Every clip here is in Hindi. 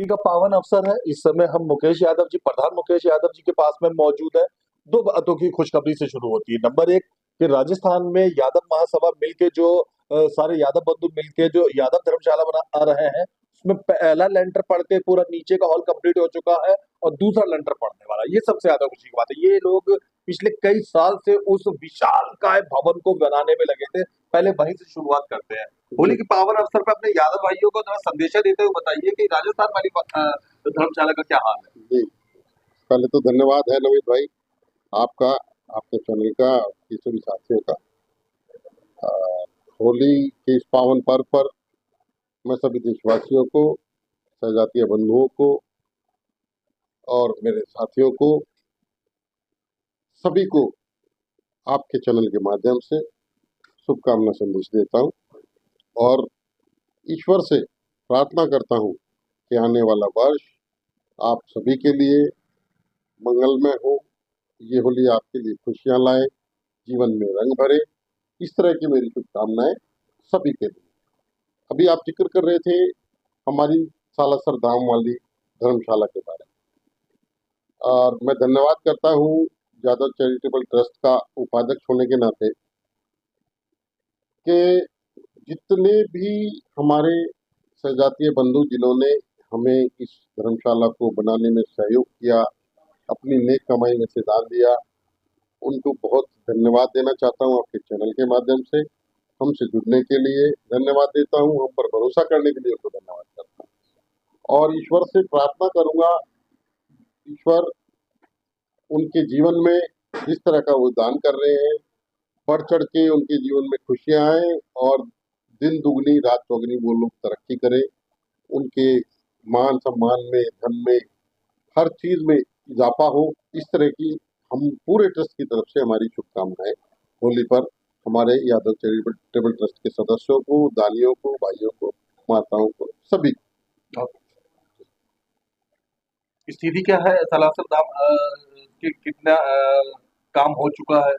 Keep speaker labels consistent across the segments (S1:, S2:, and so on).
S1: होली का पावन अवसर है। इस समय हम मुकेश यादव जी, प्रधान मुकेश यादव जी के पास में मौजूद है। दो बातों की खुशखबरी से शुरू होती है। नंबर एक कि राजस्थान में यादव महासभा मिलके जो सारे यादव बंधु मिलके जो यादव धर्मशाला बना रहे हैं, उसमें पहला लेंटर पड़ के पूरा नीचे का हॉल कंप्लीट हो चुका है और दूसरा लेंटर पड़ने वाला है। ये सबसे ज्यादा खुशी की बात है। ये लोग पिछले कई साल से उस विशालकाय भवन को बनाने में लगे थे। पहले वहीं से शुरुआत करते हैं। होली के पावन अवसर पर अपने यादव भाइयों को थोड़ा संदेशा देते हुए बताइए कि राजस्थान वाली धर्मशाला का क्या हाल है।
S2: जी, पहले तो धन्यवाद है नवीन भाई, आपका, आपके चैनल का, आपके सभी साथियों का। होली के इस पावन पर्व पर मैं सभी देशवासियों को, सजातीय बंधुओं को और मेरे साथियों को, सभी को आपके चैनल के माध्यम से शुभकामना संदेश देता हूँ और ईश्वर से प्रार्थना करता हूँ कि आने वाला वर्ष आप सभी के लिए मंगलमय हो। ये होली आपके लिए खुशियाँ लाए, जीवन में रंग भरे। इस तरह की मेरी शुभकामनाएं सभी के लिए। अभी आप जिक्र कर रहे थे हमारी सालासर धाम वाली धर्मशाला के बारे में, और मैं धन्यवाद करता हूँ यादव चैरिटेबल ट्रस्ट का उपाध्यक्ष होने के नाते कि जितने भी हमारे सजातीय बंधु जिन्होंने हमें इस धर्मशाला को बनाने में सहयोग किया, अपनी नेक कमाई में से दान दिया, उनको बहुत धन्यवाद देना चाहता हूँ आपके चैनल के माध्यम से। हमसे जुड़ने के लिए धन्यवाद देता हूँ, हम पर भरोसा करने के लिए उनको धन्यवाद करता हूँ और ईश्वर से प्रार्थना करूंगा, ईश्वर उनके जीवन में जिस तरह का वो दान कर रहे हैं, बढ़ चढ़ के उनके जीवन में खुशियां आए और दिन दुगनी रात चौगनी वो लोग तरक्की करें, उनके मान सम्मान में, धन में, हर चीज में इजाफा हो। इस तरह की हम पूरे ट्रस्ट की तरफ से हमारी शुभकामनाएं होली पर हमारे यादव चैरिटेबल ट्रस्ट के सदस्यों को, दानियों को, भाइयों को, माताओं को, सभी को।
S1: स्थिति क्या है सलासर धाम कि कितना काम हो चुका है।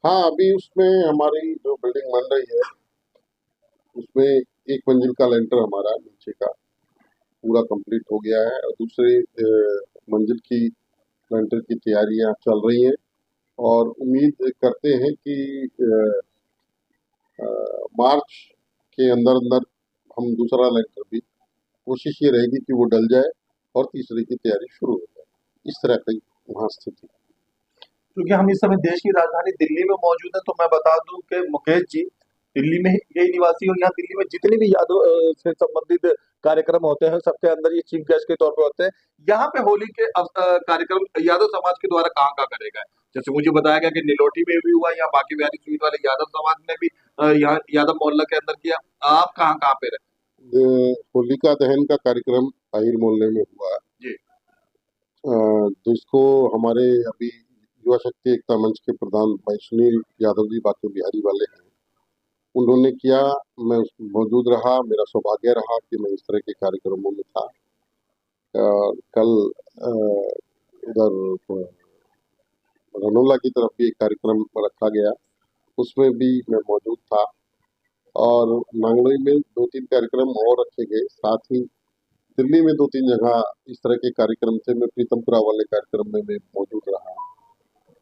S2: हाँ, अभी उसमें हमारी जो बिल्डिंग बन रही है उसमें एक मंजिल का लेंटर हमारा नीचे का पूरा कंप्लीट हो गया है और दूसरे मंजिल की लेंटर की तैयारियां चल रही हैं और उम्मीद करते हैं कि मार्च के अंदर अंदर हम दूसरा लेंटर भी, कोशिश ये रहेगी कि वो डल जाए और तीसरे की तैयारी शुरू हो जाए। इस तरह की वहाँ स्थिति।
S1: क्योंकि हम इस समय देश की राजधानी दिल्ली में मौजूद है, तो मैं बता दूं कि मुकेश जी दिल्ली में यही निवासी और यहाँ दिल्ली में जितने भी यादव से संबंधित कार्यक्रम होते हैं सबके अंदर ये चीफ गेस्ट के तौर पे होते हैं। यहाँ पे होली के कार्यक्रम यादव समाज के द्वारा कहाँ कहाँ करेगा, जैसे मुझे बताया गया कि निलोटी में भी हुआ, यहाँ बाकी बिहारी स्वीट वाले यादव समाज ने भी यहाँ यादव मोहल्ला के अंदर किया। आप कहाँ कहाँ पे रहे।
S2: होलिका दहन का कार्यक्रम आहिर मोहल्ले में हुआ
S1: जी,
S2: जिसको हमारे अभी युवा शक्ति एकता मंच के प्रधान भाई सुनील यादव जी बाकी बिहारी वाले हैं, उन्होंने किया। मैं उसमें मौजूद रहा, मेरा सौभाग्य रहा कि मैं इस तरह के कार्यक्रमों में था। कल इधर रनौला की तरफ भी एक कार्यक्रम रखा गया, उसमें भी मैं मौजूद था और नांगलोई में 2-3 कार्यक्रम और रखे गए। साथ ही दिल्ली में 2-3 जगह इस तरह के कार्यक्रम थे। मैं प्रीतमपुरा वाले कार्यक्रम में मैं मौजूद रहा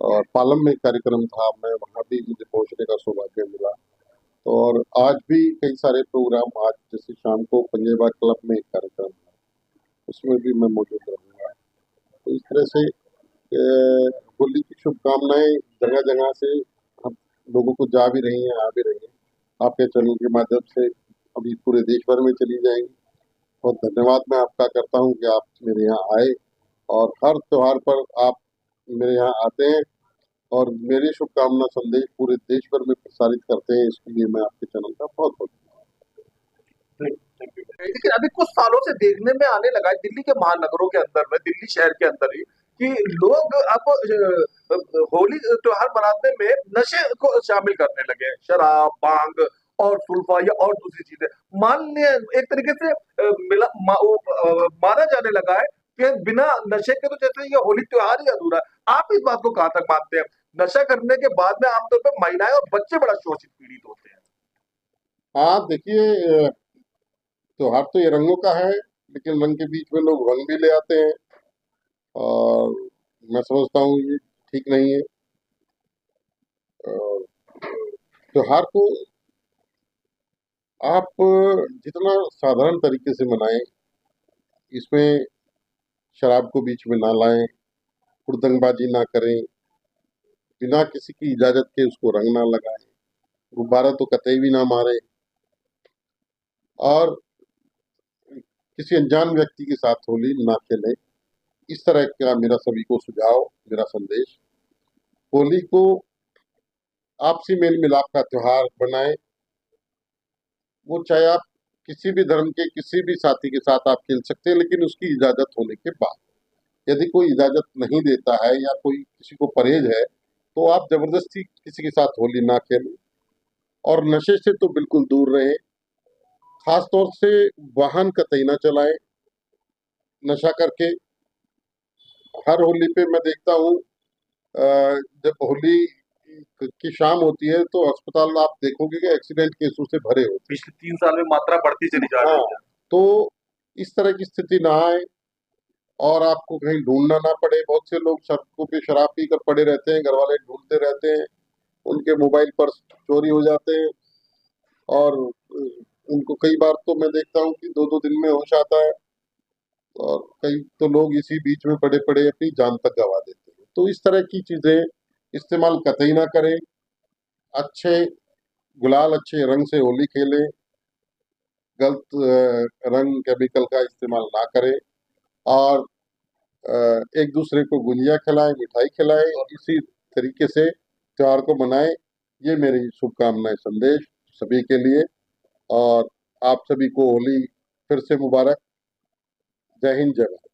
S2: और पालम में एक कार्यक्रम था, मैं वहाँ भी मुझे पहुँचने का सौभाग्य मिला। और आज भी कई सारे प्रोग्राम, आज जैसे शाम को पंजेबाग क्लब में एक कार्यक्रम है, उसमें भी मैं मौजूद रहूँगा। तो इस तरह से होली की शुभकामनाएं जगह जगह से हम लोगों को जा भी रही हैं, आ भी रही हैं। आपके चैनल के माध्यम से अभी पूरे देश भर में चली जाएंगी। बहुत धन्यवाद मैं आपका करता हूं कि आप मेरे यहाँ आए और हर त्योहार पर आप मेरे यहाँ आते हैं और मेरे शुभकामना संदेश पूरे देश भर में प्रसारित करते हैं। इसके लिए मैं आपके चैनल का बहुत बहुत
S1: लेकिन अभी कुछ सालों से देखने में आने लगा है दिल्ली के महानगरों के अंदर में, दिल्ली शहर के अंदर ही, कि लोग अब होली त्योहार मनाने में नशे को शामिल करने लगे हैं। शराब, भांग और सुल्फा या और दूसरी चीजें मान लिया, एक तरीके से माना जाने लगा है कि बिना नशे के तो जैसे ये होली त्योहार ही अधूरा है। आप इस बात को कहाँ तक मानते हैं। नशा करने के बाद में आमतौर पर महिलाएं और बच्चे बड़ा शोषित पीड़ित होते हैं।
S2: हाँ, देखिए त्योहार तो ये रंगों का है, लेकिन रंग के बीच में लोग रंग भी ले आते हैं, और मैं समझता हूँ ये ठीक नहीं है। और त्योहार को आप जितना साधारण तरीके से मनाएं, इसमें शराब को बीच में ना लाएं, हुड़दंगबाजी ना करें, बिना किसी की इजाजत के उसको रंग ना लगाएं, गुब्बारा तो कतई भी ना मारें, और किसी अनजान व्यक्ति के साथ होली ना खेलें। इस तरह का मेरा सभी को सुझाव, मेरा संदेश। होली को आपसी मेल मिलाप का त्योहार बनाएं। वो चाहे आप किसी भी धर्म के किसी भी साथी के साथ आप खेल सकते हैं, लेकिन उसकी इजाजत होने के बाद। यदि कोई इजाजत नहीं देता है या कोई किसी को परहेज है, तो आप जबरदस्ती किसी के साथ होली ना खेलें। और नशे से तो बिल्कुल दूर रहें। खास तौर से वाहन कतई ना चलाएं नशा करके। हर होली पे मैं देखता हूँ, जब होली की शाम होती है तो अस्पताल आप देखोगे कि एक्सीडेंट केसों से भरे होते
S1: पिछले 3 साल में मात्रा बढ़ती चली जा
S2: हैं।
S1: रही
S2: हाँ,
S1: है।
S2: तो इस तरह की स्थिति ना आए और आपको कहीं ढूंढना ना पड़े। बहुत से लोग सड़कों पे शराब पी कर पड़े रहते हैं, घर वाले ढूंढते रहते हैं, उनके मोबाइल पर चोरी हो जाते हैं, और उनको कई बार तो मैं देखता हूँ कि 2-2 दिन में होश आता है, और कई तो लोग इसी बीच में पड़े पड़े अपनी जान तक गंवा देते हैं। तो इस तरह की चीजें इस्तेमाल कतई ना करें। अच्छे गुलाल, अच्छे रंग से होली खेलें। गलत रंग केमिकल का इस्तेमाल ना करें, और एक दूसरे को गुंजिया खिलाएं, मिठाई खिलाएं, और इसी तरीके से त्योहार को मनाएं। ये मेरी शुभकामनाएं, संदेश सभी के लिए। और आप सभी को होली फिर से मुबारक। जय हिंद, जय भारत।